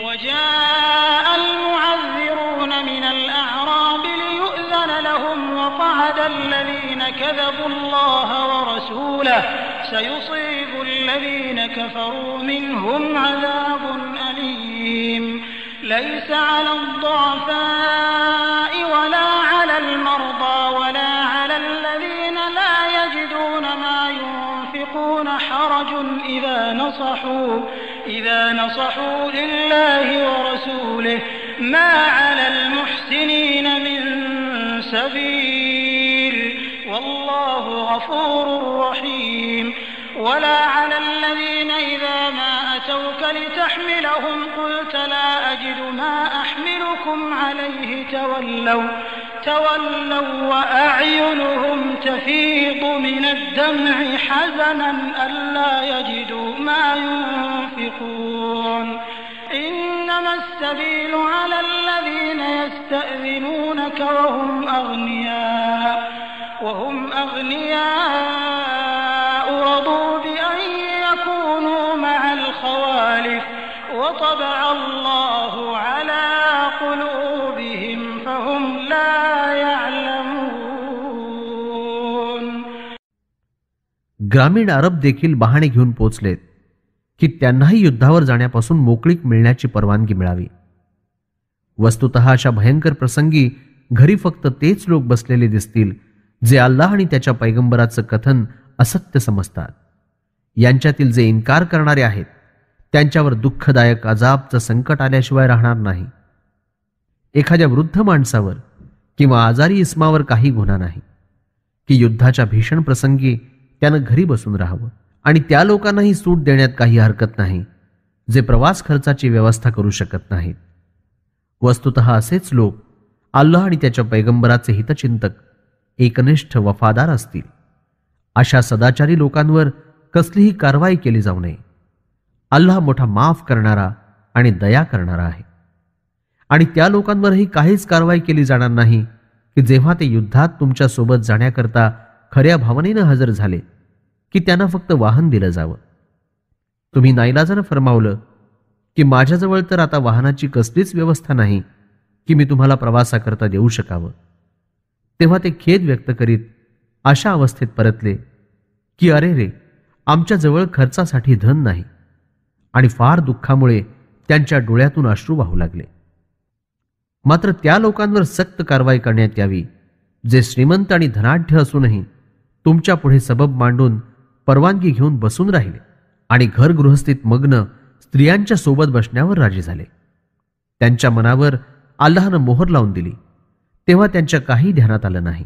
وجاء المعذرون من الأعراب ليؤذن لهم وقعد الذين كذبوا الله ورسوله سيصيب الذين كفروا منهم عذاب أليم ليس على الضعفاء ولا على المرضى ولا على الذين لا يجدون ما ينفقون حرج إذا نصحوا لله ورسوله ما على المحسنين من سبيل والله غفور رحيم ولا على الذين إذا ما أتوك لتحملهم قلت لا أجد ما أحملكم عليه تولوا وأعينهم تفيض من الدمع حزنا ألا يجدوا ما ينفقون إنما السبيل على الذين يستأذنونك وهم أغنياء رضوا بأن يكونوا مع الخوالف وطبع الله على قلوبهم فهم لا يعلمون. ग्रामीण अरब देखील बहाणे घेऊन पोचलेत की त्यांनाही युद्धावर जाण्यापासून मोकळीक मिळण्याची परवानगी मिळावी. वस्तुतः अशा भयंकर प्रसंगी घरी फक्त तेच लोक बसलेले दिसतील जे अल्लाह आणि त्याच्या पैगंबराचं कथन असत्य समजतात. यांच्यातील जे इन्कार करणारे आहेत त्यांच्यावर दुःखदायक अजाबचं संकट आल्याशिवाय राहणार नाही. एखाद्या वृद्ध माणसावर किंवा आजारी इस्मावर काही गुन्हा नाही की युद्धाच्या भीषण प्रसंगी त्यानं घरी बसून राहावं. आणि त्या लोकांनाही सूट देण्यात काही हरकत नाही जे प्रवास खर्चाची व्यवस्था करू शकत नाहीत. वस्तुतः असेच लोक अल्लाह आणि त्याच्या पैगंबराचे हितचिंतक एकनिष्ठ वफादार असतील. अशा सदाचारी लोकांवर कसलीही कारवाई केली जाऊ नये. अल्लाह मोठा माफ करणारा आणि दया करणारा आहे. आणि त्या लोकांवरही काहीच कारवाई केली जाणार नाही की जेव्हा ते युद्धात तुमच्या सोबत जाण्याकरता खऱ्या भावनेनं हजर झाले की त्यांना फक्त वाहन दिलं जावं. तुम्ही नाईलाजानं फरमावलं की माझ्याजवळ तर आता वाहनाची कसलीच व्यवस्था नाही की मी तुम्हाला प्रवासाकरता देऊ शकावं. तेव्हा ते खेद व्यक्त करीत अशा अवस्थेत परतले की अरे रे, आमच्याजवळ खर्चासाठी धन नाही. आणि फार दुःखामुळे त्यांच्या डोळ्यातून अश्रू वाहू लागले. मात्र त्या लोकांवर सक्त कारवाई करण्यात यावी जे श्रीमंत आणि धनाढ्य असूनही तुमच्या पुढे सबब मांडून परवानगी घेऊन बसून राहिले आणि घरगृहस्थीत मग्न स्त्रियांच्या सोबत बसण्यावर राजी झाले. त्यांच्या मनावर अल्लाहनं मोहर लावून दिली तेव्हा त्यांच्या काही ध्यानात आलं नाही